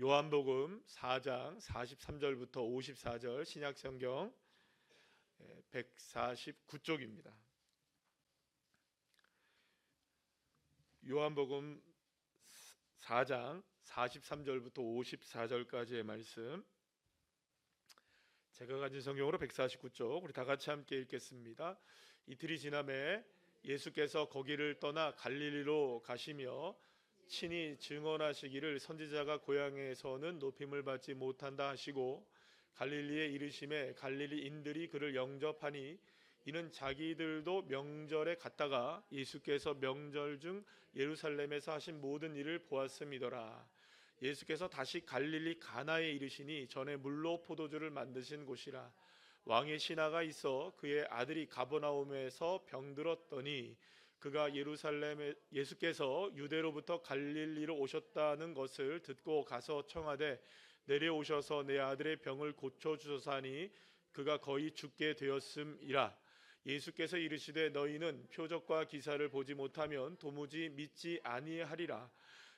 요한복음 4장 43절부터 54절 신약성경 149쪽입니다. 요한복음 4장 43절부터 54절까지의 말씀, 제가 가진 성경으로 149쪽, 우리 다 같이 함께 읽겠습니다. 이틀이 지남에 예수께서 거기를 떠나 갈릴리로 가시며 친히 증언하시기를 선지자가 고향에서는 높임을 받지 못한다 하시고 갈릴리에 이르심에 갈릴리인들이 그를 영접하니 이는 자기들도 명절에 갔다가 예수께서 명절 중 예루살렘에서 하신 모든 일을 보았음이더라. 예수께서 다시 갈릴리 가나에 이르시니 전에 물로 포도주를 만드신 곳이라. 왕의 신하가 있어 그의 아들이 가버나움에서 병들었더니 그가 예수께서 유대로부터 갈릴리로 오셨다는 것을 듣고 가서 청하되 내려오셔서 내 아들의 병을 고쳐주소서 하니 그가 거의 죽게 되었음이라. 예수께서 이르시되 너희는 표적과 기사를 보지 못하면 도무지 믿지 아니하리라.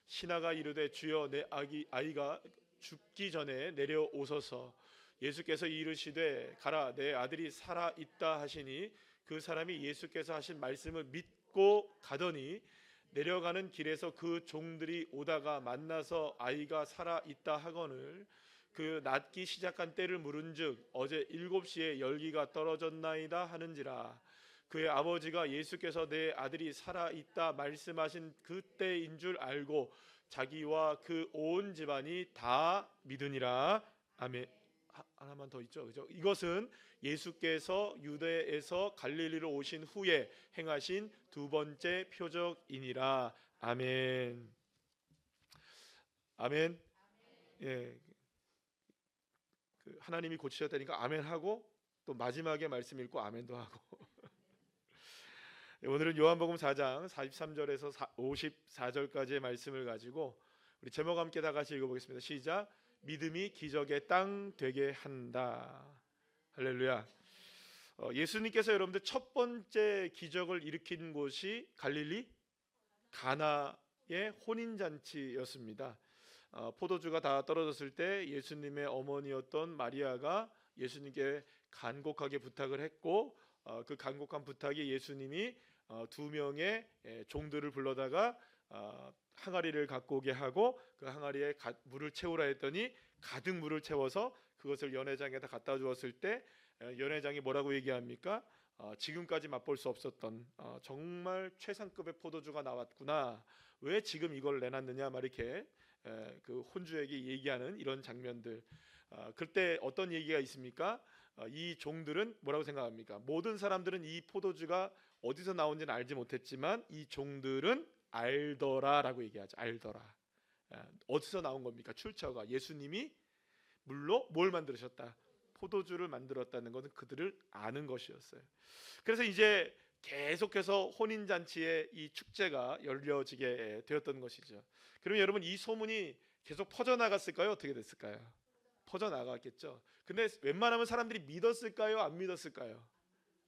신하가 이르되 주여 내 아이가 죽기 전에 내려오소서. 예수께서 이르시되 가라 내 아들이 살아 있다 하시니 그 사람이 예수께서 하신 말씀을 믿고 가더니 내려가는 길에서 그 종들이 오다가 만나서 아이가 살아 있다 하거늘 그 낫기 시작한 때를 물은즉 어제 7시에 열기가 떨어졌나이다 하는지라. 그의 아버지가 예수께서 내 아들이 살아 있다 말씀하신 그때인 줄 알고 자기와 그 온 집안이 다 믿으니라. 아멘. 하나만 더 있죠, 그죠? 이것은 예수께서 유대에서 갈릴리로 오신 후에 행하신 두 번째 표적이니라. 아멘. 아멘. 예, 하나님이 고치셨다니까 아멘 하고 또 마지막에 말씀 읽고 아멘도 하고. 오늘은 요한복음 4장 43절에서 54절까지의 말씀을 가지고 우리 제목 함께 다 같이 읽어보겠습니다. 시작. 믿음이 기적의 땅 되게 한다. 할렐루야. 예수님께서 여러분들 첫 번째 기적을 일으킨 곳이 갈릴리 가나의 혼인잔치였습니다. 포도주가 다 떨어졌을 때 예수님의 어머니였던 마리아가 예수님께 간곡하게 부탁을 했고 그 간곡한 부탁이 예수님이 두 명의 종들을 불러다가 항아리를 갖고 오게 하고 그 항아리에 물을 채우라 했더니 가득 물을 채워서 그것을 연회장에다 갖다 주었을 때 연회장이 뭐라고 얘기합니까? 지금까지 맛볼 수 없었던 정말 최상급의 포도주가 나왔구나. 왜 지금 이걸 내놨느냐 막 이렇게 그 혼주에게 얘기하는 이런 장면들. 그때 어떤 얘기가 있습니까? 이 종들은 뭐라고 생각합니까? 모든 사람들은 이 포도주가 어디서 나온지는 알지 못했지만 이 종들은 알더라라고 얘기하죠. 알더라. 어디서 나온 겁니까? 출처가 예수님이 물로 뭘 만드셨다? 포도주를 만들었다는 것은 그들을 아는 것이었어요. 그래서 이제 계속해서 혼인잔치의 이 축제가 열려지게 되었던 것이죠. 그러면 여러분 이 소문이 계속 퍼져나갔을까요? 어떻게 됐을까요? 퍼져나갔겠죠. 근데 웬만하면 사람들이 믿었을까요? 안 믿었을까요?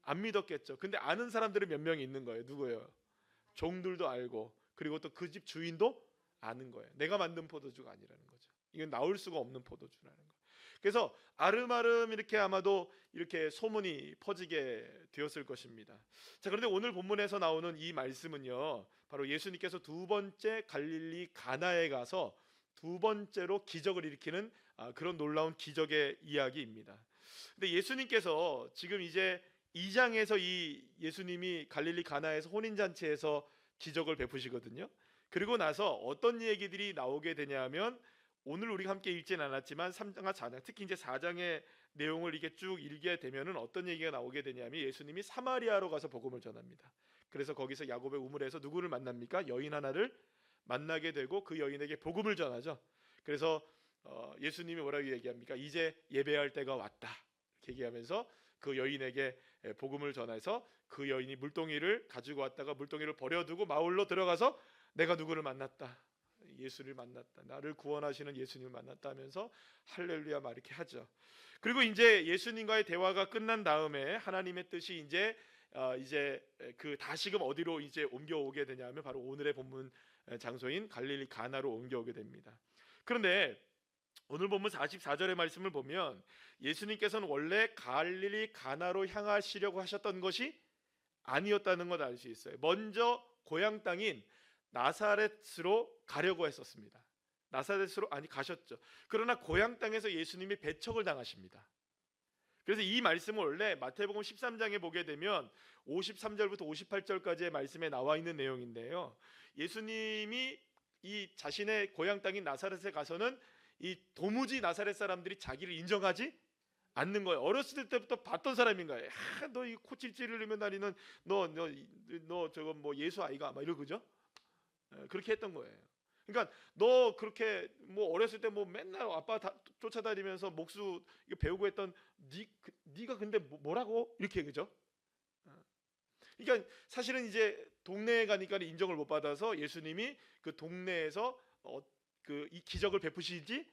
안 믿었겠죠. 근데 아는 사람들은 몇 명이 있는 거예요. 누구예요? 종들도 알고 그리고 또 그 집 주인도 아는 거예요. 내가 만든 포도주가 아니라는 거죠. 이건 나올 수가 없는 포도주라는 거예요. 그래서 아름아름 이렇게 아마도 이렇게 소문이 퍼지게 되었을 것입니다. 자, 그런데 오늘 본문에서 나오는 이 말씀은요, 바로 예수님께서 두 번째 갈릴리 가나에 가서 두 번째로 기적을 일으키는 그런 놀라운 기적의 이야기입니다. 근데 예수님께서 지금 이제 2장에서 이 예수님이 갈릴리 가나에서 혼인잔치에서 기적을 베푸시거든요. 그리고 나서 어떤 얘기들이 나오게 되냐면 오늘 우리가 함께 읽지는 않았지만 3장과 4장, 특히 이제 4장의 내용을 이렇게 쭉 읽게 되면은 어떤 얘기가 나오게 되냐면 예수님이 사마리아로 가서 복음을 전합니다. 그래서 거기서 야곱의 우물에서 누구를 만납니까? 여인 하나를 만나게 되고 그 여인에게 복음을 전하죠. 그래서 예수님이 뭐라고 얘기합니까? 이제 예배할 때가 왔다. 이렇게 얘기하면서 그 여인에게 복음을 전해서 그 여인이 물동이를 가지고 왔다가 물동이를 버려두고 마을로 들어가서 내가 누구를 만났다. 예수를 만났다. 나를 구원하시는 예수님을 만났다 하면서 할렐루야 막 이렇게 하죠. 그리고 이제 예수님과의 대화가 끝난 다음에 하나님의 뜻이 이제 그 다시금 어디로 이제 옮겨오게 되냐면 바로 오늘의 본문 장소인 갈릴리 가나로 옮겨오게 됩니다. 그런데 오늘 본문 44절의 말씀을 보면 예수님께서는 원래 갈릴리 가나로 향하시려고 하셨던 것이 아니었다는 걸 알 수 있어요. 먼저 고향 땅인 나사렛으로 가려고 했었습니다. 나사렛으로 가셨죠. 그러나 고향 땅에서 예수님이 배척을 당하십니다. 그래서 이 말씀을 원래 마태복음 13장에 보게 되면 53절부터 58절까지의 말씀에 나와 있는 내용인데요. 예수님이 이 자신의 고향 땅인 나사렛에 가서는 이 도무지 나사렛 사람들이 자기를 인정하지 않는 거예요. 어렸을 때부터 봤던 사람인 거예요. 너 이 코찔찔 흘리며 다니는 너 저거 뭐 예수 아이가 막 이러고죠. 그렇게 했던 거예요. 그러니까 너 그렇게 뭐 어렸을 때 뭐 맨날 아빠 쫓아다니면서 목수 배우고 했던 네가 근데 뭐라고 이렇게 그죠? 그러니까 사실은 이제 동네에 가니까 인정을 못 받아서 예수님이 그 동네에서 이 기적을 베푸시지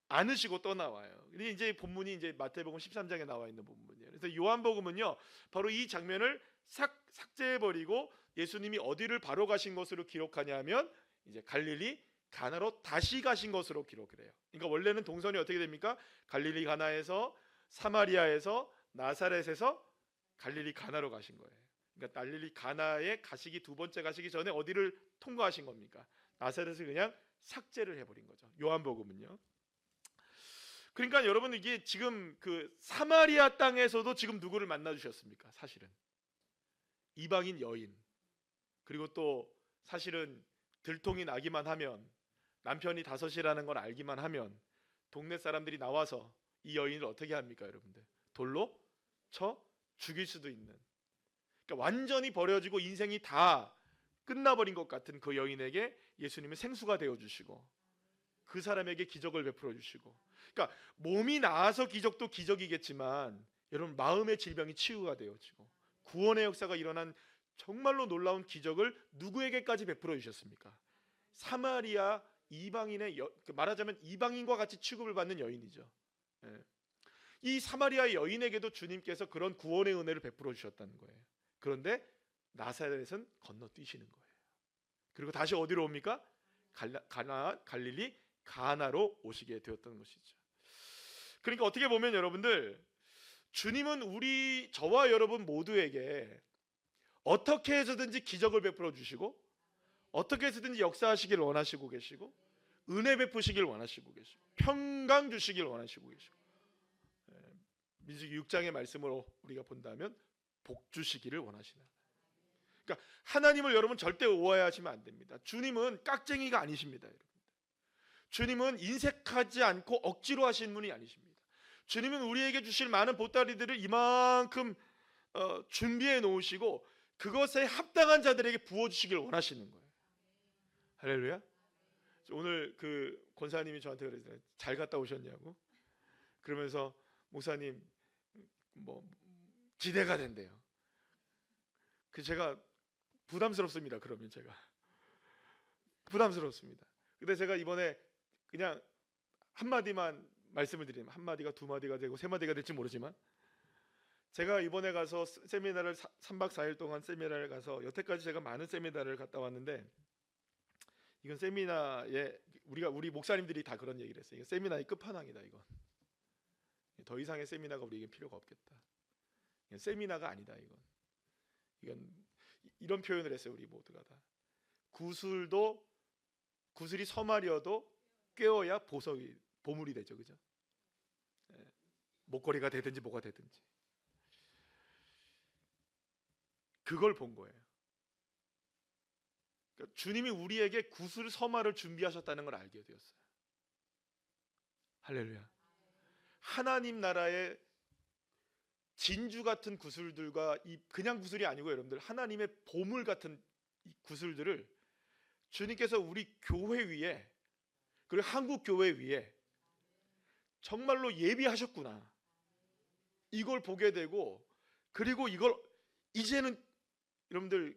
않으시고 떠나와요. 근데 이제 본문이 이제 마태복음 13장에 나와 있는 본문이에요. 그래서 요한복음은요 바로 이 장면을 삭제해 버리고 예수님이 어디를 바로 가신 것으로 기록하냐면 이제 갈릴리 가나로 다시 가신 것으로 기록을 해요. 그러니까 원래는 동선이 어떻게 됩니까? 갈릴리 가나에서 사마리아에서 나사렛에서 갈릴리 가나로 가신 거예요. 그러니까 갈릴리 가나에 가시기 두 번째 가시기 전에 어디를 통과하신 겁니까? 나사렛을 그냥 삭제를 해버린 거죠. 요한복음은요. 그러니까 여러분 이게 지금 그 사마리아 땅에서도 지금 누구를 만나 주셨습니까? 사실은 이방인 여인, 그리고 또 사실은 들통이 나기만 하면 남편이 다섯이라는 걸 알기만 하면 동네 사람들이 나와서 이 여인을 어떻게 합니까, 여러분들? 돌로 쳐 죽일 수도 있는. 그러니까 완전히 버려지고 인생이 다 끝나버린 것 같은 그 여인에게 예수님은 생수가 되어 주시고 그 사람에게 기적을 베풀어 주시고, 그러니까 몸이 나아서 기적도 기적이겠지만 여러분 마음의 질병이 치유가 되어지고 구원의 역사가 일어난 정말로 놀라운 기적을 누구에게까지 베풀어 주셨습니까? 사마리아 이방인의 말하자면 이방인과 같이 취급을 받는 여인이죠. 이 사마리아 여인에게도 주님께서 그런 구원의 은혜를 베풀어 주셨다는 거예요. 그런데 나사렛은 건너뛰시는 거예요. 그리고 다시 어디로 옵니까? 갈릴리 가나로 오시게 되었던 것이죠. 그러니까 어떻게 보면 여러분들, 주님은 저와 여러분 모두에게 어떻게 해서든지 기적을 베풀어 주시고 어떻게 해서든지 역사하시길 원하시고 계시고 은혜 베푸시길 원하시고 계시고 평강 주시길 원하시고 계시고, 민수기 6장의 말씀으로 우리가 본다면 복 주시기를 원하시는. 그러니까 하나님을 여러분 절대 오해하시면 안 됩니다. 주님은 깍쟁이가 아니십니다. 여러분. 주님은 인색하지 않고 억지로 하신 분이 아니십니다. 주님은 우리에게 주실 많은 보따리들을 이만큼 준비해 놓으시고 그것에 합당한 자들에게 부어주시길 원하시는 거예요. 할렐루야. 오늘 그 권사님이 저한테 그랬어요. 잘 갔다 오셨냐고. 그러면서 목사님 뭐 기대가 된대요. 그 제가 부담스럽습니다. 그러면 제가 부담스럽습니다. 근데 제가 이번에 그냥 한마디만 말씀을 드리면, 한마디가 두 마디가 되고 세 마디가 될지 모르지만, 제가 이번에 가서 세미나를 3박 4일 동안 세미나를 가서 여태까지 제가 많은 세미나를 갔다 왔는데, 이건 세미나에 우리 목사님들이 다 그런 얘기를 했어요. 이건 세미나의 끝판왕이다. 이건 더 이상의 세미나가 우리에게 필요가 없겠다. 이건 세미나가 아니다. 이건 이런 표현을 했어요. 우리 모두가 다. 구슬이 서말이어도 꿰어야 보물이 되죠, 그죠? 목걸이가 되든지 뭐가 되든지 그걸 본 거예요. 그러니까 주님이 우리에게 구슬 서말을 준비하셨다는 걸 알게 되었어요. 할렐루야. 하나님 나라의 진주 같은 구슬들과 이 그냥 구슬이 아니고 여러분들 하나님의 보물 같은 이 구슬들을 주님께서 우리 교회 위에, 그리고 한국 교회 위에 정말로 예비하셨구나. 이걸 보게 되고, 그리고 이걸 이제는 여러분들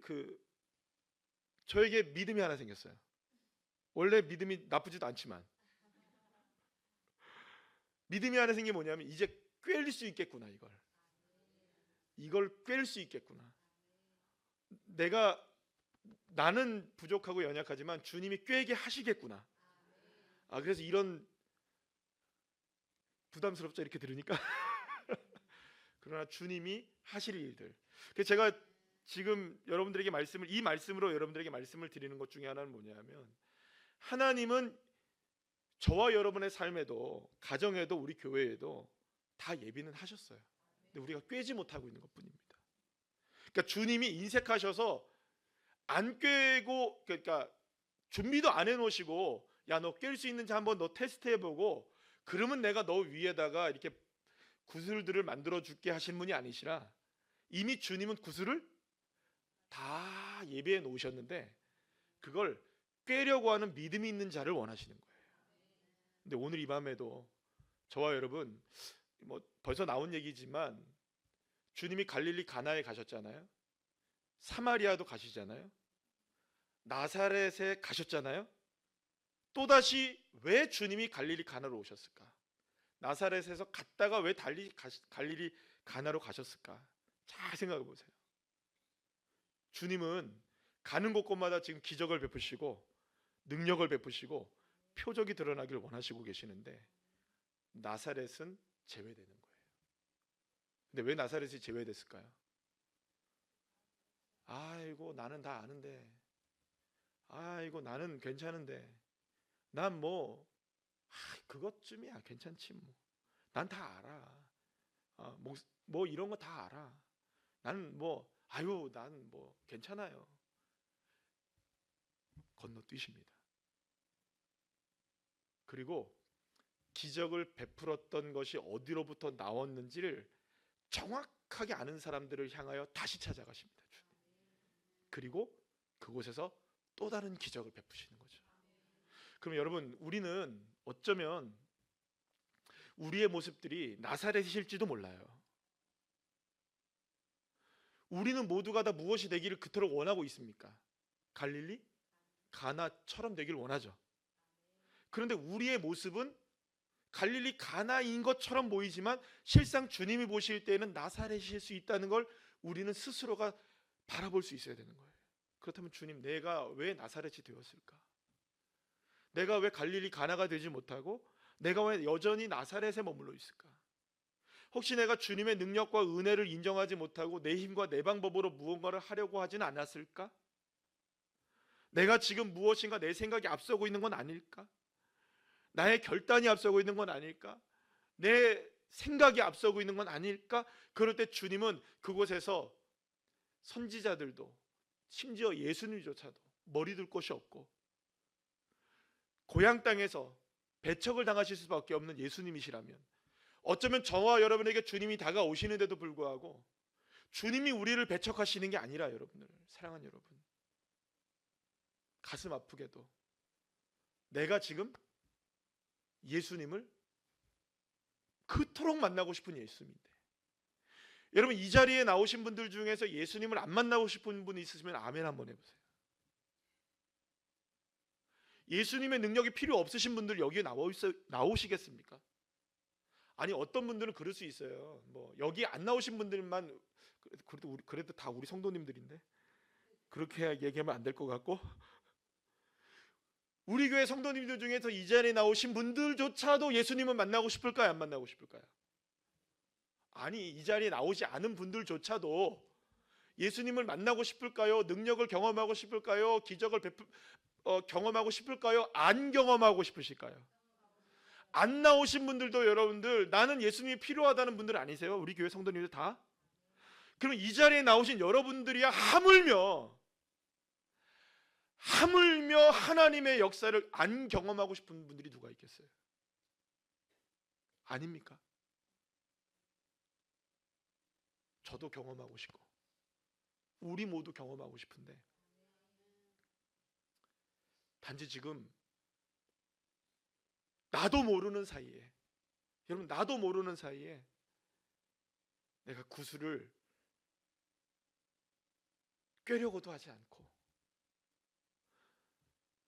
저에게 믿음이 하나 생겼어요. 원래 믿음이 나쁘지도 않지만 믿음이 하나 생긴 게 뭐냐면 이제 꿰릴 수 있겠구나. 이걸 꿰릴 수 있겠구나. 나는 부족하고 연약하지만 주님이 꿰게 하시겠구나. 그래서 이런 부담스럽죠, 이렇게 들으니까. 그러나 주님이 하실 일들. 그래서 제가 지금 여러분들에게 이 말씀으로 여러분들에게 말씀을 드리는 것 중에 하나는 뭐냐면, 하나님은 저와 여러분의 삶에도, 가정에도, 우리 교회에도 다 예비는 하셨어요. 근데 우리가 꿰지 못하고 있는 것뿐입니다. 그러니까 주님이 인색하셔서 안 꿰고, 그러니까 준비도 안 해놓으시고, 야, 너 깰 수 있는지 한번 너 테스트 해보고, 그러면 내가 너 위에다가 이렇게 구슬들을 만들어 줄게 하신 분이 아니시라, 이미 주님은 구슬을 다 예비해 놓으셨는데 그걸 꿰려고 하는 믿음이 있는 자를 원하시는 거예요. 근데 오늘 이 밤에도 저와 여러분, 뭐 벌써 나온 얘기지만 주님이 갈릴리 가나에 가셨잖아요. 사마리아도 가시잖아요. 나사렛에 가셨잖아요. 또다시 왜 주님이 갈릴리 가나로 오셨을까? 나사렛에서 갔다가 왜 갈릴리 가나로 가셨을까? 잘 생각해 보세요. 주님은 가는 곳곳마다 지금 기적을 베푸시고 능력을 베푸시고 표적이 드러나길 원하시고 계시는데 나사렛은 제외되는 거예요. 근데 왜 나사렛이 제외됐을까요? 아이고, 나는 다 아는데, 아이고, 나는 괜찮은데, 난 뭐 그것쯤이야, 괜찮지 뭐, 난 다 알아. 뭐 이런 거 다 알아. 나는 뭐, 아유, 난 뭐 괜찮아요. 건너뛰십니다. 그리고 기적을 베풀었던 것이 어디로부터 나왔는지를 정확하게 아는 사람들을 향하여 다시 찾아가십니다. 주님. 그리고 그곳에서 또 다른 기적을 베푸시는 거죠. 그럼 여러분, 우리는 어쩌면 우리의 모습들이 나사렛이실지도 몰라요. 우리는 모두가 다 무엇이 되기를 그토록 원하고 있습니까? 갈릴리? 가나처럼 되기를 원하죠. 그런데 우리의 모습은 갈릴리 가나인 것처럼 보이지만 실상 주님이 보실 때는 나사렛일 수 있다는 걸 우리는 스스로가 바라볼 수 있어야 되는 거예요. 그렇다면 주님, 내가 왜 나사렛이 되었을까? 내가 왜 갈릴리 가나가 되지 못하고 내가 왜 여전히 나사렛에 머물러 있을까? 혹시 내가 주님의 능력과 은혜를 인정하지 못하고 내 힘과 내 방법으로 무언가를 하려고 하지는 않았을까? 내가 지금 무엇인가 내 생각이 앞서고 있는 건 아닐까? 나의 결단이 앞서고 있는 건 아닐까? 내 생각이 앞서고 있는 건 아닐까? 그럴 때 주님은 그곳에서 선지자들도, 심지어 예수님조차도 머리 둘 곳이 없고 고향 땅에서 배척을 당하실 수밖에 없는 예수님이시라면, 어쩌면 저와 여러분에게 주님이 다가오시는데도 불구하고 주님이 우리를 배척하시는 게 아니라, 여러분들, 사랑하는 여러분, 가슴 아프게도 내가 지금 예수님을 그토록 만나고 싶은 예수님인데, 여러분, 이 자리에 나오신 분들 중에서 예수님을 안 만나고 싶은 분이 있으시면 아멘 한번 해보세요. 예수님의 능력이 필요 없으신 분들 여기에 나오시겠습니까? 아니, 어떤 분들은 그럴 수 있어요. 뭐 여기 안 나오신 분들만, 그래도 다 우리 성도님들인데 그렇게 얘기하면 안 될 것 같고, 우리 교회 성도님들 중에서 이 자리에 나오신 분들조차도 예수님을 만나고 싶을까요? 안 만나고 싶을까요? 아니, 이 자리에 나오지 않은 분들조차도 예수님을 만나고 싶을까요? 능력을 경험하고 싶을까요? 기적을 경험하고 싶을까요? 안 경험하고 싶으실까요? 안 나오신 분들도, 여러분들, 나는 예수님이 필요하다는 분들 아니세요? 우리 교회 성도님들 다? 그럼 이 자리에 나오신 여러분들이야 하물며 하나님의 역사를 안 경험하고 싶은 분들이 누가 있겠어요? 아닙니까? 저도 경험하고 싶고 우리 모두 경험하고 싶은데, 단지 지금 나도 모르는 사이에, 여러분, 나도 모르는 사이에 내가 구슬을 꿰려고도 하지 않고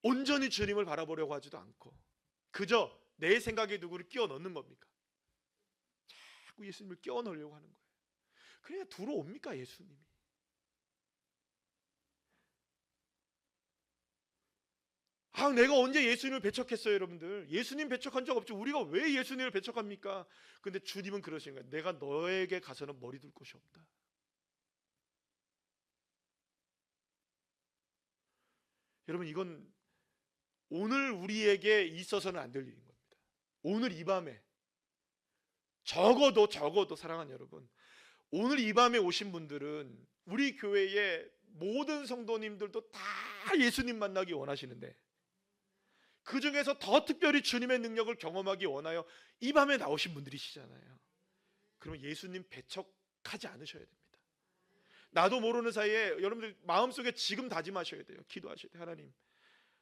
온전히 주님을 바라보려고 하지도 않고 그저 내 생각에 누구를 끼워 넣는 겁니까? 자꾸 예수님을 끼워 넣으려고 하는 거예요. 그래야 들어옵니까, 예수님이? 내가 언제 예수님을 배척했어요, 여러분들? 예수님 배척한 적 없죠. 우리가 왜 예수님을 배척합니까? 근데 주님은 그러신 거예요. 내가 너에게 가서는 머리 둘 곳이 없다. 여러분, 이건 오늘 우리에게 있어서는 안 될 일인 겁니다. 오늘 이 밤에 적어도 사랑하는 여러분, 오늘 이 밤에 오신 분들은 우리 교회의 모든 성도님들도 다 예수님 만나기 원하시는데, 그 중에서 더 특별히 주님의 능력을 경험하기 원하여 이 밤에 나오신 분들이시잖아요. 그러면 예수님 배척하지 않으셔야 됩니다. 나도 모르는 사이에 여러분들 마음속에 지금 다짐하셔야 돼요. 기도하셔야 돼요. 하나님,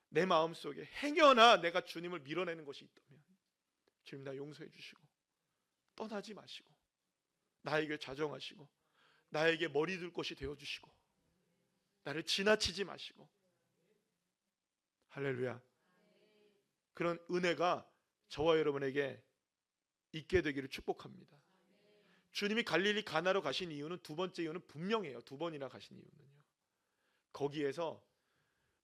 내 마음속에 행여나 내가 주님을 밀어내는 것이 있다면 주님 나 용서해 주시고 떠나지 마시고 나에게 자정하시고 나에게 머리 둘 곳이 되어주시고 나를 지나치지 마시고. 할렐루야. 그런 은혜가 저와 여러분에게 있게 되기를 축복합니다. 주님이 갈릴리 가나로 가신 이유는, 두 번째 이유는 분명해요. 두 번이나 가신 이유는요, 거기에서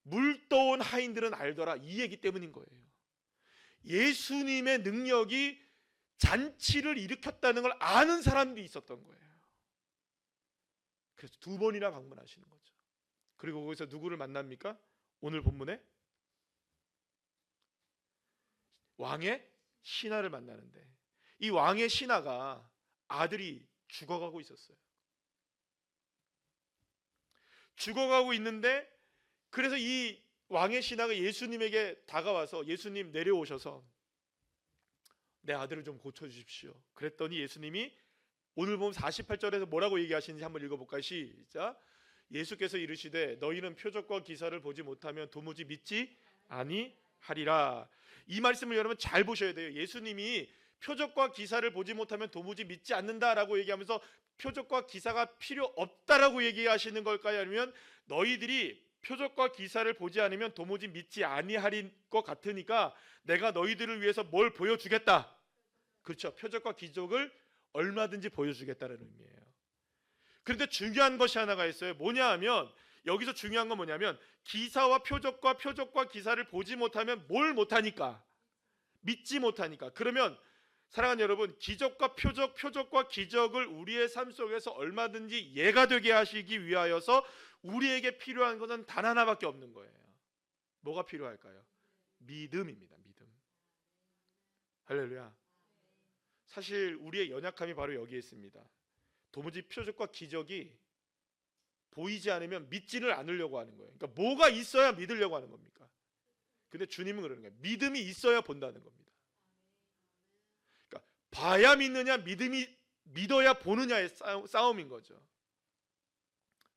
물 떠온 하인들은 알더라, 이 얘기 때문인 거예요. 예수님의 능력이 잔치를 일으켰다는 걸 아는 사람들이 있었던 거예요. 그래서 두 번이나 방문하시는 거죠. 그리고 거기서 누구를 만납니까? 오늘 본문에 왕의 신하를 만나는데, 이 왕의 신하가 아들이 죽어가고 있었어요. 죽어가고 있는데, 그래서 이 왕의 신하가 예수님에게 다가와서 예수님 내려오셔서 내 아들을 좀 고쳐주십시오. 그랬더니 예수님이 오늘 보면 48절에서 뭐라고 얘기하시는지 한번 읽어볼까요? 시작. 예수께서 이르시되 너희는 표적과 기사를 보지 못하면 도무지 믿지 아니하리라. 이 말씀을 여러분 잘 보셔야 돼요. 예수님이 표적과 기사를 보지 못하면 도무지 믿지 않는다라고 얘기하면서 표적과 기사가 필요 없다라고 얘기하시는 걸까요? 아니면 너희들이 표적과 기사를 보지 않으면 도무지 믿지 아니할 것 같으니까 내가 너희들을 위해서 뭘 보여주겠다. 그렇죠. 표적과 기적을 얼마든지 보여주겠다는 의미예요. 그런데 중요한 것이 하나가 있어요. 뭐냐 하면, 여기서 중요한 건 뭐냐면, 기사와 표적과 기사를 보지 못하면 뭘 못하니까? 믿지 못하니까. 그러면 사랑하는 여러분, 기적과 표적과 기적을 우리의 삶 속에서 얼마든지 예가 되게 하시기 위하여서 우리에게 필요한 것은 단 하나밖에 없는 거예요. 뭐가 필요할까요? 믿음입니다. 믿음. 할렐루야. 사실 우리의 연약함이 바로 여기에 있습니다. 도무지 표적과 기적이 보이지 않으면 믿지를 않으려고 하는 거예요. 그러니까 뭐가 있어야 믿으려고 하는 겁니까? 근데 주님은 그러는 거예요. 믿음이 있어야 본다는 겁니다. 그러니까 봐야 믿느냐, 믿어야 보느냐의 싸움인 거죠.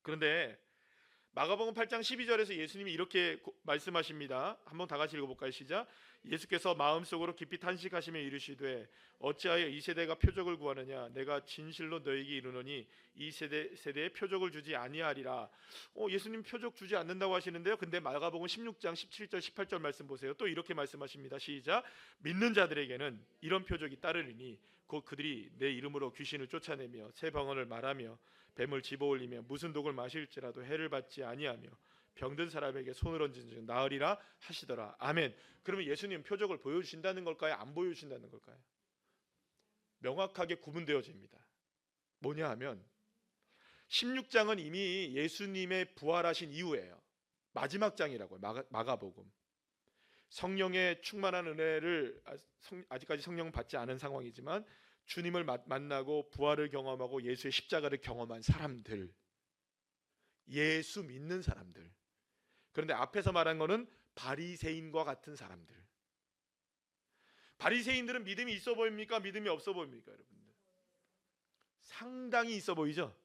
그런데 마가복음 8장 12절에서 예수님이 이렇게 말씀하십니다. 한번 다 같이 읽어볼까요? 시작. 예수께서 마음속으로 깊이 탄식하시며 이르시되 어찌하여 이 세대가 표적을 구하느냐? 내가 진실로 너에게 이르노니 이 세대에 표적을 주지 아니하리라. 예수님 표적 주지 않는다고 하시는데요. 근데 마가복음 16장 17절 18절 말씀 보세요. 또 이렇게 말씀하십니다. 시작. 믿는 자들에게는 이런 표적이 따르리니 곧 그들이 내 이름으로 귀신을 쫓아내며 새 방언을 말하며 뱀을 집어올리며 무슨 독을 마실지라도 해를 받지 아니하며 병든 사람에게 손을 얹은 즉 나으리라 하시더라. 아멘. 그러면 예수님 표적을 보여주신다는 걸까요? 안 보여주신다는 걸까요? 명확하게 구분되어집니다. 뭐냐 하면 16장은 이미 예수님의 부활하신 이후예요. 마지막 장이라고요. 마가복음. 성령의 충만한 은혜를 아직까지 성령 받지 않은 상황이지만 주님을 만나고 부활을 경험하고 예수의 십자가를 경험한 사람들, 예수 믿는 사람들. 그런데 앞에서 말한 거는 바리새인과 같은 사람들. 바리새인들은 믿음이 있어 보입니까? 믿음이 없어 보입니까, 여러분들? 상당히 있어 보이죠?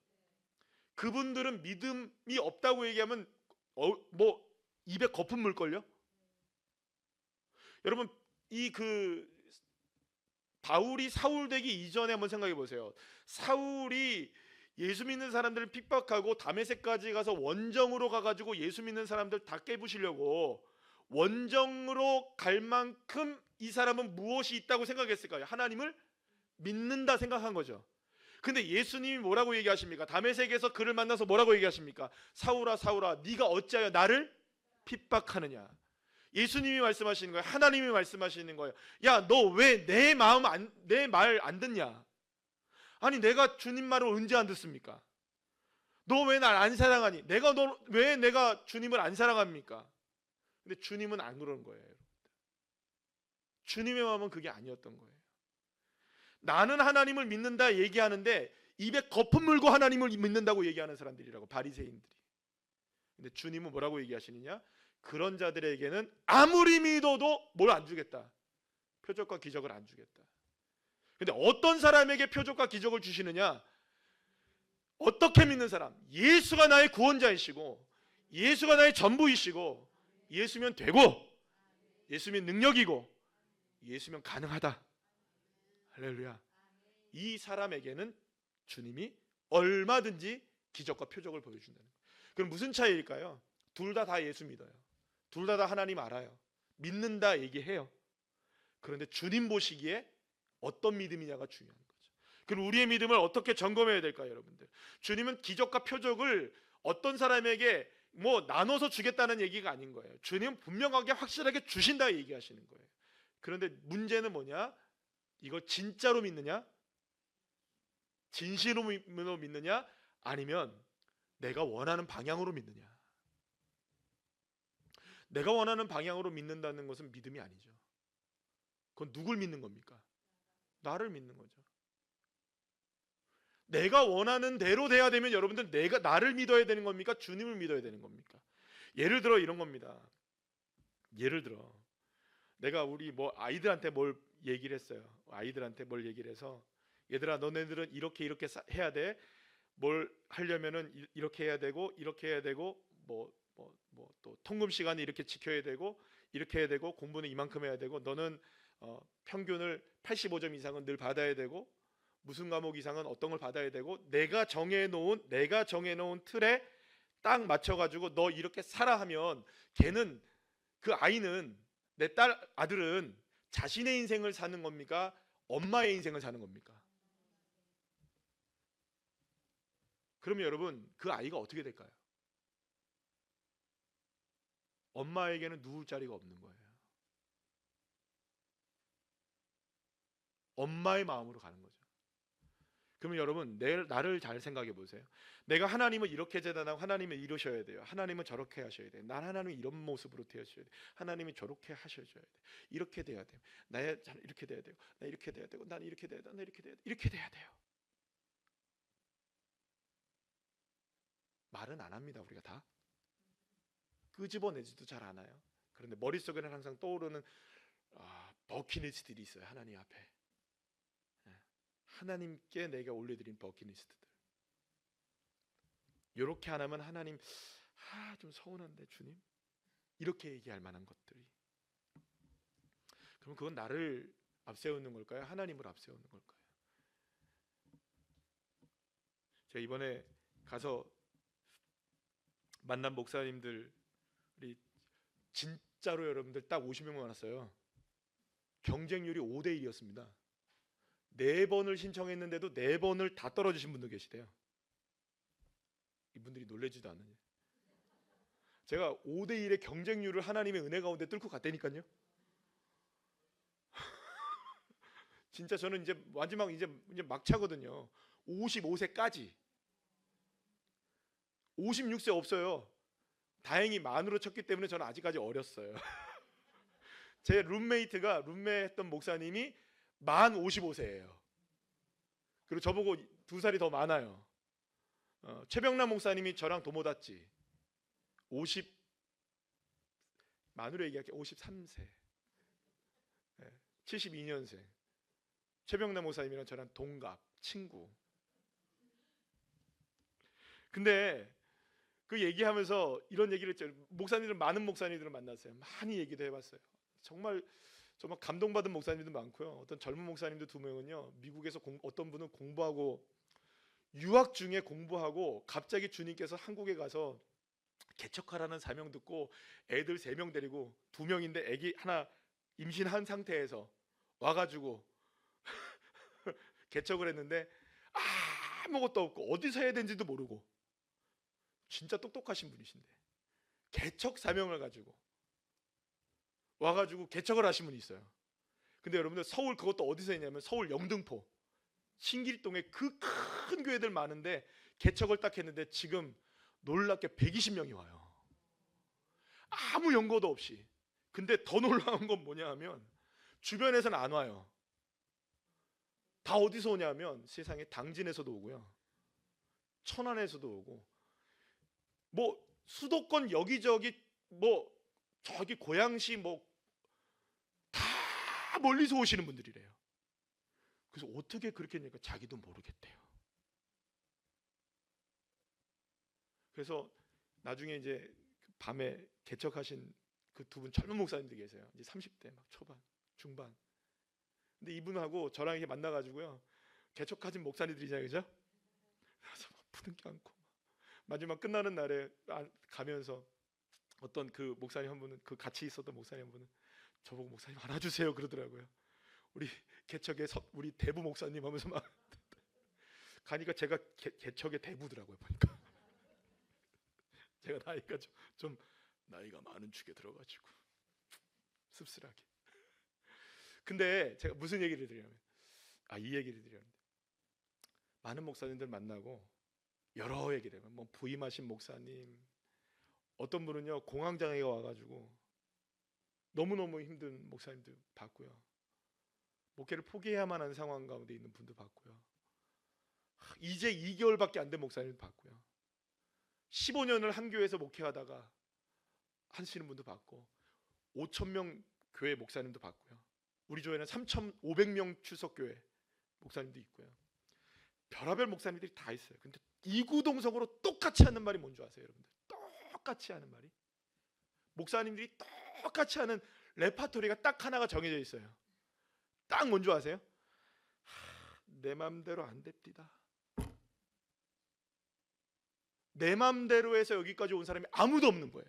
그분들은 믿음이 없다고 얘기하면 입에 거품 물걸요? 여러분, 바울이 사울 되기 이전에 한번 생각해 보세요. 사울이 예수 믿는 사람들을 핍박하고 다메섹까지 가서 원정으로 가가지고 예수 믿는 사람들 다 깨부시려고 원정으로 갈 만큼 이 사람은 무엇이 있다고 생각했을까요? 하나님을 믿는다 생각한 거죠. 근데 예수님이 뭐라고 얘기하십니까? 다메섹에서 그를 만나서 뭐라고 얘기하십니까? 사울아 사울아 네가 어찌하여 나를 핍박하느냐. 예수님이 말씀하시는 거예요. 하나님이 말씀하시는 거예요. 야, 너 왜 내 말 안 듣냐? 아니, 내가 주님 말을 언제 안 듣습니까? 너 왜 날 안 사랑하니? 왜 내가 주님을 안 사랑합니까? 근데 주님은 안 그런 거예요. 주님의 마음은 그게 아니었던 거예요. 나는 하나님을 믿는다 얘기하는데 입에 거품 물고 하나님을 믿는다고 얘기하는 사람들이라고, 바리새인들이. 근데 주님은 뭐라고 얘기하시느냐? 그런 자들에게는 아무리 믿어도 뭘 안 주겠다. 표적과 기적을 안 주겠다. 근데 어떤 사람에게 표적과 기적을 주시느냐? 어떻게 믿는 사람? 예수가 나의 구원자이시고 예수가 나의 전부이시고 예수면 되고 예수면 능력이고 예수면 가능하다. 할렐루야. 이 사람에게는 주님이 얼마든지 기적과 표적을 보여준다는 거예요. 그럼 무슨 차이일까요? 둘 다 예수 믿어요. 둘 다 하나님 알아요. 믿는다 얘기해요. 그런데 주님 보시기에 어떤 믿음이냐가 중요한 거죠. 그럼 우리의 믿음을 어떻게 점검해야 될까요, 여러분들? 주님은 기적과 표적을 어떤 사람에게 뭐 나눠서 주겠다는 얘기가 아닌 거예요. 주님은 분명하게 확실하게 주신다 얘기하시는 거예요. 그런데 문제는 뭐냐? 이걸 진짜로 믿느냐? 진실로 믿느냐? 아니면 내가 원하는 방향으로 믿느냐? 내가 원하는 방향으로 믿는다는 것은 믿음이 아니죠. 그건 누굴 믿는 겁니까? 나를 믿는 거죠. 내가 원하는 대로 돼야 되면 여러분들 내가 나를 믿어야 되는 겁니까? 주님을 믿어야 되는 겁니까? 예를 들어 이런 겁니다. 예를 들어 내가 우리 뭐 아이들한테 뭘 얘기를 했어요. 아이들한테 뭘 얘기를 해서 얘들아, 너네들은 이렇게 해야 돼. 뭘 하려면은 이렇게 해야 되고 이렇게 해야 되고 뭐 또 통금 시간이 이렇게 지켜야 되고 이렇게 해야 되고 공부는 이만큼 해야 되고 너는 평균을 85점 이상은 늘 받아야 되고 무슨 과목 이상은 어떤 걸 받아야 되고 내가 정해놓은 틀에 딱 맞춰가지고 너 이렇게 살아 하면 걔는, 그 아이는, 내 딸 아들은 자신의 인생을 사는 겁니까? 엄마의 인생을 사는 겁니까? 그러면 여러분 그 아이가 어떻게 될까요? 엄마에게는 누울 자리가 없는 거예요. 엄마의 마음으로 가는 거죠. 그러면 여러분 나를 잘 생각해 보세요. 내가 하나님을 이렇게 재단하고 하나님을 이루셔야 돼요. 하나님은 저렇게 하셔야 돼요. 난 하나님을 이런 모습으로 되어셔야 돼요. 하나님이 저렇게 하셔줘야 돼요. 이렇게 돼야 돼요. 나야 이렇게 돼야 되고 나 이렇게 돼야 되고 난 이렇게 돼야 돼. 나 이렇게 돼야 돼. 이렇게 돼야 돼요. 말은 안 합니다. 우리가 다 끄집어내지도 잘 않아요. 그런데 머릿속에는 항상 떠오르는 버킷리스트들이 있어요. 하나님 앞에 하나님께 내가 올려드린 버킷리스트들. 이렇게 안 하면 하나님 좀 서운한데 주님, 이렇게 얘기할 만한 것들이. 그럼 그건 나를 앞세우는 걸까요? 하나님을 앞세우는 걸까요? 제가 이번에 가서 만난 목사님들이 진짜로 여러분들 딱 50명 많았어요. 경쟁률이 5대1이었습니다. 4번을 신청했는데도 4번을 다 떨어지신 분도 계시대요. 이분들이 놀라지도 않느냐. 제가 5대1의 경쟁률을 하나님의 은혜 가운데 뚫고 갔다니까요. 진짜 저는 이제 마지막 이제 막차거든요. 55세까지 56세 없어요. 다행히 만으로 쳤기 때문에 저는 아직까지 어렸어요. 제 룸메했던 목사님이 만 55세예요. 그리고 저보고 2살이 더 많아요. 최병남 목사님이 저랑 도모다치 만으로 얘기할게요. 53세 72년생. 최병남 목사님이랑 저랑 동갑 친구. 근데 그 얘기하면서 이런 얘기를 했죠. 많은 목사님들을 만났어요. 많이 얘기도 해봤어요. 정말 감동받은 목사님도 많고요. 어떤 젊은 목사님도 2명은요. 미국에서 어떤 분은 공부하고 유학 중에 공부하고 갑자기 주님께서 한국에 가서 개척하라는 사명 듣고 애들 3명 데리고 2명인데 애기 하나 임신한 상태에서 와가지고 개척을 했는데 아무것도 없고 어디서 해야 되는지도 모르고 진짜 똑똑하신 분이신데 개척 사명을 가지고 와가지고 개척을 하신 분이 있어요. 근데 여러분들 서울 그것도 어디서 했냐면 서울 영등포 신길동에 그 큰 교회들 많은데 개척을 딱 했는데 지금 놀랍게 120명이 와요. 아무 연고도 없이. 근데 더 놀라운 건 뭐냐 하면 주변에서는 안 와요. 다 어디서 오냐면 세상에 당진에서도 오고요, 천안에서도 오고, 뭐 수도권 여기저기, 뭐 저기 고양시 뭐 다 멀리서 오시는 분들이래요. 그래서 어떻게 그렇게 했냐니까 자기도 모르겠대요. 그래서 나중에 이제 밤에 개척하신 그 두 분 젊은 목사님들 계세요. 이제 30대 막 초반, 중반. 근데 이분하고 저랑 이렇게 만나가지고요, 개척하신 목사님들이잖아요, 그죠? 그래서 막 부둥켜 안고 마지막 끝나는 날에 가면서 어떤 그 목사님 한 분은, 그 같이 있었던 목사님 한 분은 저보고 목사님 안아주세요 그러더라고요. 우리 개척의 우리 대부 목사님 하면서 막 가니까 제가 개척의 대부더라고요 보니까. 제가 나이가 좀 나이가 많은 축에 들어가지고 씁쓸하게. 근데 제가 무슨 얘기를 드리냐면, 이 얘기를 드렸는데, 많은 목사님들 만나고 여러 얘기를 해요. 뭐 부임하신 목사님, 어떤 분은요 공황장애가 와가지고 너무너무 힘든 목사님들 봤고요, 목회를 포기해야만 하는 상황 가운데 있는 분도 봤고요, 이제 2개월밖에 안 된 목사님도 봤고요, 15년을 한 교회에서 목회하다가 하시는 분도 봤고, 5,000명 교회 목사님도 봤고요, 우리 교회는 3,500명 출석교회 목사님도 있고요, 별하별 목사님들이 다 있어요. 근데 이구동성으로 똑같이 하는 말이 뭔지 아세요, 여러분들? 똑같이 하는 말이, 목사님들이 똑같이 하는 레파토리가 딱 하나가 정해져 있어요. 딱 뭔지 아세요? 내 맘대로 안 됩디다. 내 맘대로 해서 여기까지 온 사람이 아무도 없는 거예요.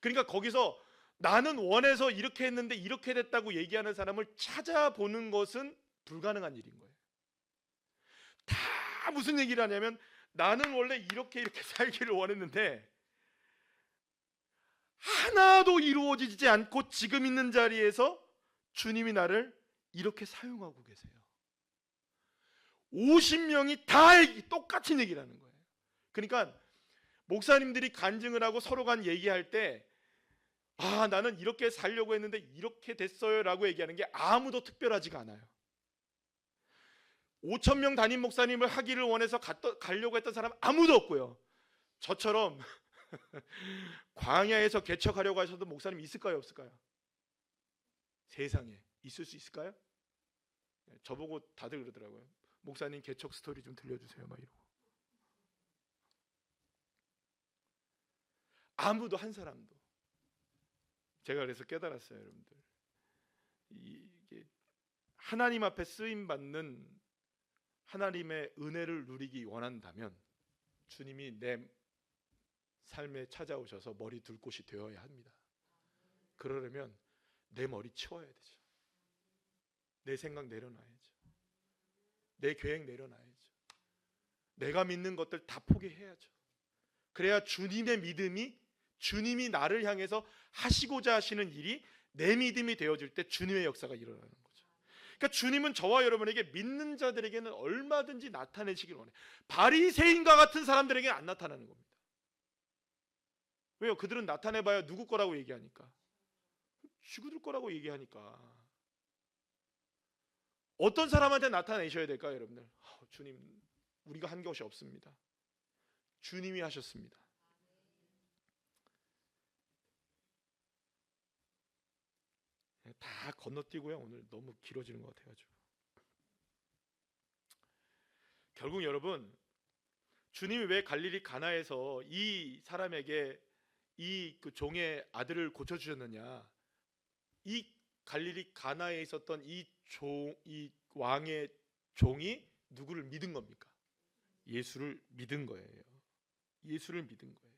그러니까 거기서 나는 원해서 이렇게 했는데 이렇게 됐다고 얘기하는 사람을 찾아보는 것은 불가능한 일인 거예요. 다 무슨 얘기를 하냐면, 나는 원래 이렇게 살기를 원했는데 하나도 이루어지지 않고 지금 있는 자리에서 주님이 나를 이렇게 사용하고 계세요. 50명이 다 똑같은 얘기를 하는 거예요. 그러니까 목사님들이 간증을 하고 서로 간 얘기할 때, 나는 이렇게 살려고 했는데 이렇게 됐어요 라고 얘기하는 게 아무도 특별하지가 않아요. 5,000명 담임 목사님을 하기를 원해서 가려고 했던 사람 아무도 없고요, 저처럼 광야에서 개척하려고 하셔도 목사님 있을까요, 없을까요? 세상에 있을 수 있을까요? 저보고 다들 그러더라고요. 목사님 개척 스토리 좀 들려주세요 막 이러고. 아무도, 한 사람도. 제가 그래서 깨달았어요, 여러분들. 이게 하나님 앞에 쓰임 받는 하나님의 은혜를 누리기 원한다면 주님이 내 삶에 찾아오셔서 머리 둘 곳이 되어야 합니다. 그러려면 내 머리 치워야 되죠. 내 생각 내려놔야죠. 내 계획 내려놔야죠. 내가 믿는 것들 다 포기해야죠. 그래야 주님의 믿음이, 주님이 나를 향해서 하시고자 하시는 일이 내 믿음이 되어질 때 주님의 역사가 일어나는 거죠. 그러니까 주님은 저와 여러분에게, 믿는 자들에게는 얼마든지 나타내시길 원해요. 바리새인과 같은 사람들에게는 안 나타나는 겁니다. 왜요? 그들은 나타내봐야 누구 거라고 얘기하니까, 지구들 거라고 얘기하니까. 어떤 사람한테 나타내셔야 될까요, 여러분들? 주님, 우리가 한 것이 없습니다. 주님이 하셨습니다. 다 건너뛰고요, 오늘 너무 길어지는 것 같아가지고. 결국 여러분, 주님이 왜 갈릴리 가나에서 이 사람에게 이 그 종의 아들을 고쳐주셨느냐? 이 갈릴리 가나에 있었던 이 왕의 종이 누구를 믿은 겁니까? 예수를 믿은 거예요. 예수를 믿은 거예요.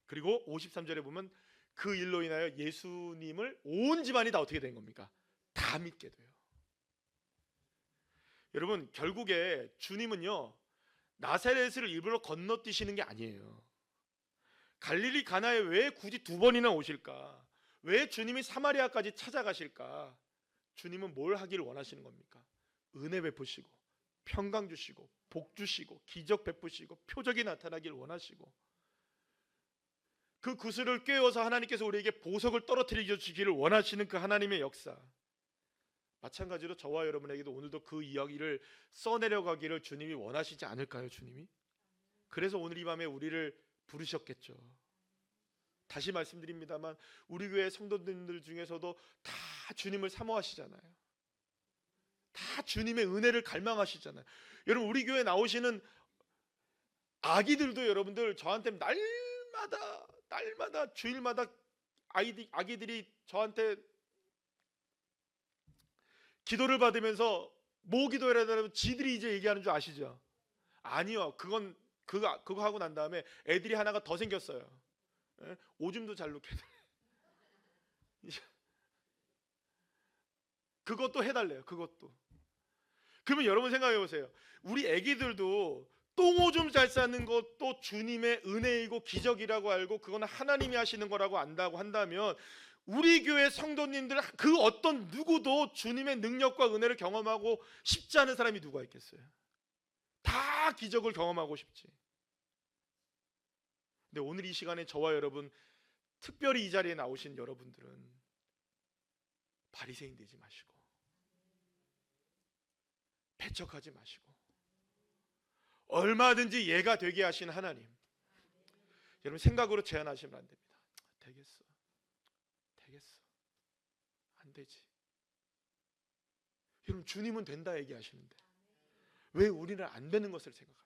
그리고 53절에 보면 그 일로 인하여 예수님을 온 집안이 다 어떻게 된 겁니까? 다 믿게 돼요. 여러분, 결국에 주님은요 나사렛을 일부러 건너뛰시는 게 아니에요. 갈릴리 가나에 왜 굳이 두 번이나 오실까? 왜 주님이 사마리아까지 찾아가실까? 주님은 뭘 하기를 원하시는 겁니까? 은혜 베푸시고 평강 주시고 복 주시고 기적 베푸시고 표적이 나타나길 원하시고, 그 구슬을 꿰어서 하나님께서 우리에게 보석을 떨어뜨려 주기를 원하시는 그 하나님의 역사, 마찬가지로 저와 여러분에게도 오늘도 그 이야기를 써내려가기를 주님이 원하시지 않을까요? 주님이 그래서 오늘 이 밤에 우리를 부르셨겠죠. 다시 말씀드립니다만 우리 교회 성도님들 중에서도 다 주님을 사모하시잖아요. 다 주님의 은혜를 갈망하시잖아요. 여러분, 우리 교회 나오시는 아기들도 여러분들 저한테 날마다 주일마다 아기들이 저한테 기도를 받으면서 뭐 기도해야 되냐면 지들이 이제 얘기하는 줄 아시죠? 아니요, 그거 하고 난 다음에 애들이 하나가 더 생겼어요. 오줌도 잘 놓게 그것도 해달래요. 그것도. 그러면 여러분 생각해 보세요. 우리 애기들도 똥오줌 잘 싸는 것도 주님의 은혜이고 기적이라고 알고 그거는 하나님이 하시는 거라고 안다고 한다면, 우리 교회 성도님들 그 어떤 누구도 주님의 능력과 은혜를 경험하고 싶지 않은 사람이 누가 있겠어요? 다 기적을 경험하고 싶지. 근데 오늘 이 시간에 저와 여러분, 특별히 이 자리에 나오신 여러분들은 바리새인 되지 마시고 배척하지 마시고 얼마든지 예가 되게 하신 하나님, 여러분 생각으로 제한하시면 안 됩니다. 되겠어 안 되지. 여러분, 주님은 된다 얘기하시는데 왜 우리는 안 되는 것을 생각합니까?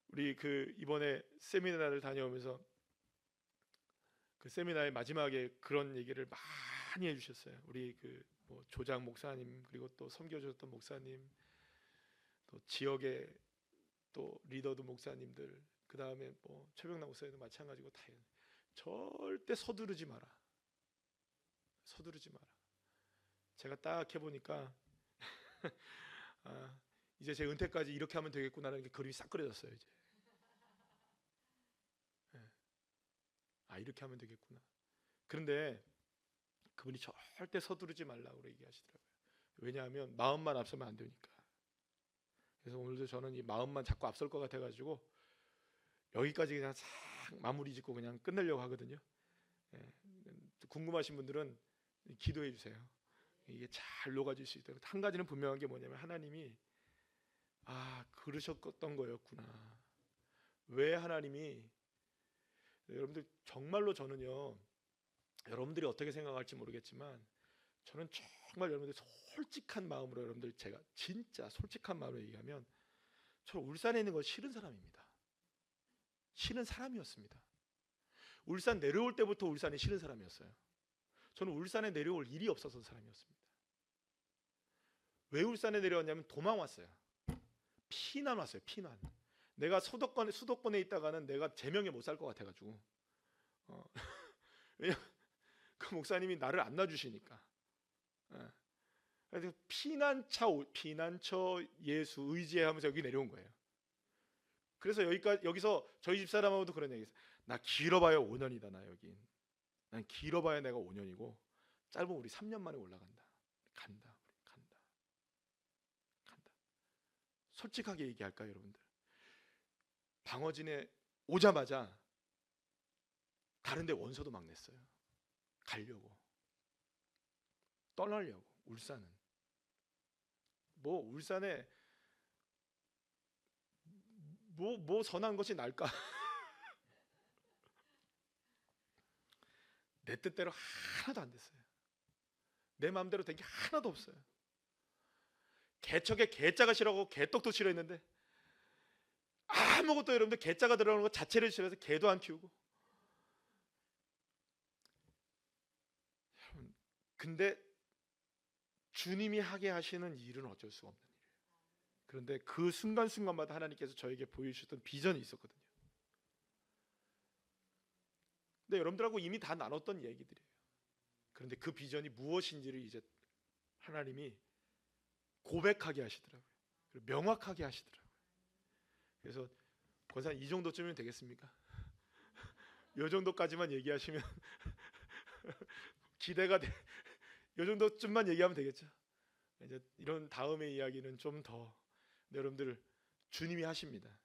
우리 이번에 세미나를 다녀오면서 그 세미나의 마지막에 그런 얘기를 많이 해주셨어요. 우리 조장 목사님, 그리고 또 섬겨주셨던 목사님, 또 지역의 또 리더도 목사님들, 그 다음에 최병남 목사님도 마찬가지고 다 절대 서두르지 마라. 제가 딱 해보니까 이제 제 은퇴까지 이렇게 하면 되겠구나라는 게 그림이 싹 그려졌어요. 이제 이렇게 하면 되겠구나. 그런데 그분이 절대 서두르지 말라고 얘기하시더라고요. 왜냐하면 마음만 앞서면 안 되니까. 그래서 오늘도 저는 이 마음만 자꾸 앞설 것 같아가지고 여기까지 그냥 싹 마무리 짓고 그냥 끝내려고 하거든요. 궁금하신 분들은 기도해 주세요. 이게 잘 녹아질 수 있도록. 한 가지는 분명한 게 뭐냐면, 하나님이 그러셨던 거였구나. 왜 하나님이, 여러분들 정말로 저는요, 여러분들이 어떻게 생각할지 모르겠지만 저는 정말 여러분들 솔직한 마음으로, 여러분들 제가 진짜 솔직한 마음으로 얘기하면 저는 울산에 있는 거 싫은 사람입니다. 싫은 사람이었습니다. 울산 내려올 때부터 울산이 싫은 사람이었어요. 저는 울산에 내려올 일이 없어서 사람이었습니다. 왜 울산에 내려왔냐면 도망 왔어요. 피난 왔어요. 피난. 내가 수도권에 있다가는 내가 제명에 못 살 것 같아가지고 왜냐 그 목사님이 나를 안 놔주시니까. 그래서 피난처 예수 의지하면서 여기 내려온 거예요. 그래서 여기서 저희 집사람하고도 그런 얘기했어요. 나 길어봐야 5년이다. 난 길어봐야 내가 5년이고 짧으면 우리 3년 만에 올라간다. 간다. 솔직하게 얘기할까요, 여러분들? 방어진에 오자마자 다른 데 원서도 막 냈어요. 가려고, 떠나려고. 울산은 울산에 뭐 선한 것이 날까? 내 뜻대로 하나도 안 됐어요. 내 마음대로 된 게 하나도 없어요. 개척에 개자가 싫어하고 개떡도 싫어했는데 아무것도, 여러분들 개자가 들어가는 것 자체를 싫어해서 개도 안 키우고. 근데 주님이 하게 하시는 일은 어쩔 수가 없는 일이에요. 그런데 그 순간순간마다 하나님께서 저에게 보여주셨던 비전이 있었거든요. 근데 여러분들하고 이미 다 나눴던 얘기들이에요. 그런데 그 비전이 무엇인지를 이제 하나님이 고백하게 하시더라고요. 명확하게 하시더라고요. 그래서 권사님 이 정도쯤이면 되겠습니까? 이 정도까지만 얘기하시면 기대가 돼. 이 정도쯤만 얘기하면 되겠죠. 이제 이런 다음의 이야기는 좀 더 여러분들 주님이 하십니다.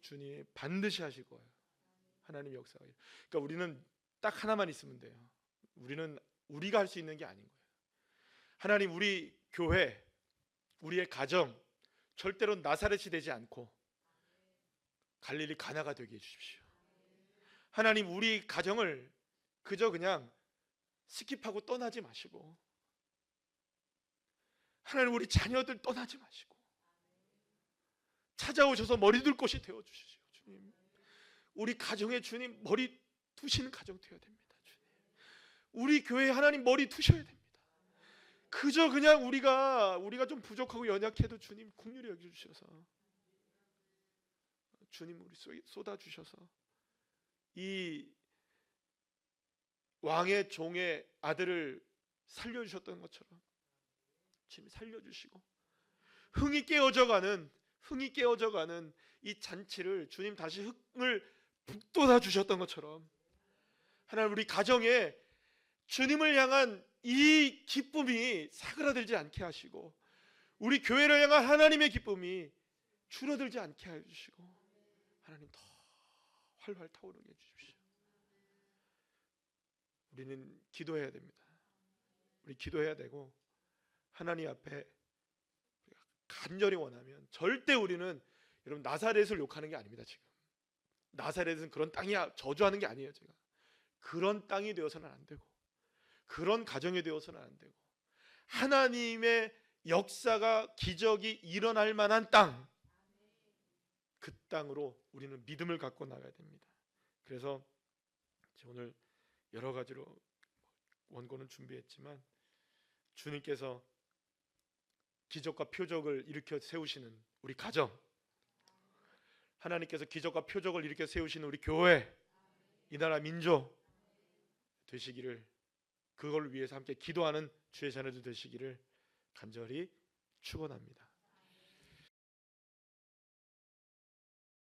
주님이 반드시 하실 거예요. 하나님의 역사가. 그러니까 우리는 딱 하나만 있으면 돼요. 우리는 우리가 할 수 있는 게 아닌 거예요. 하나님, 우리 교회, 우리의 가정 절대로 나사렛이 되지 않고 갈릴리 가나가 되게 해주십시오. 하나님, 우리 가정을 그저 그냥 스킵하고 떠나지 마시고, 하나님, 우리 자녀들 떠나지 마시고 찾아오셔서 머리 둘 곳이 되어주시죠. 주님, 우리 가정에 주님 머리 두시는 가정 되어야 됩니다. 주님, 우리 교회에 하나님 머리 두셔야 됩니다. 그저 그냥 우리가 좀 부족하고 연약해도 주님 긍휼히 여겨주셔서, 주님 우리 속에 쏟아주셔서 이 왕의 종의 아들을 살려주셨던 것처럼 주님 살려주시고, 흥이 깨어져가는 이 잔치를 주님 다시 흥을 북돋아 주셨던 것처럼, 하나님 우리 가정에 주님을 향한 이 기쁨이 사그라들지 않게 하시고, 우리 교회를 향한 하나님의 기쁨이 줄어들지 않게 해주시고, 하나님 더 활활 타오르게 해주십시오. 우리는 기도해야 됩니다. 우리 기도해야 되고, 하나님 앞에 간절히 원하면, 절대 우리는 여러분 나사렛을 욕하는 게 아닙니다. 지금 나사렛은 그런 땅이야 저주하는 게 아니에요. 제가 그런 땅이 되어서는 안 되고, 그런 가정이 되어서는 안 되고, 하나님의 역사가 기적이 일어날 만한 땅, 그 땅으로 우리는 믿음을 갖고 나가야 됩니다. 그래서 오늘 여러 가지로 원고는 준비했지만, 주님께서 기적과 표적을 일으켜 세우시는 우리 가정, 하나님께서 기적과 표적을 일으켜 세우시는 우리 교회, 이 나라 민족 되시기를, 그걸 위해서 함께 기도하는 주의 자녀들 되시기를 간절히 축원합니다.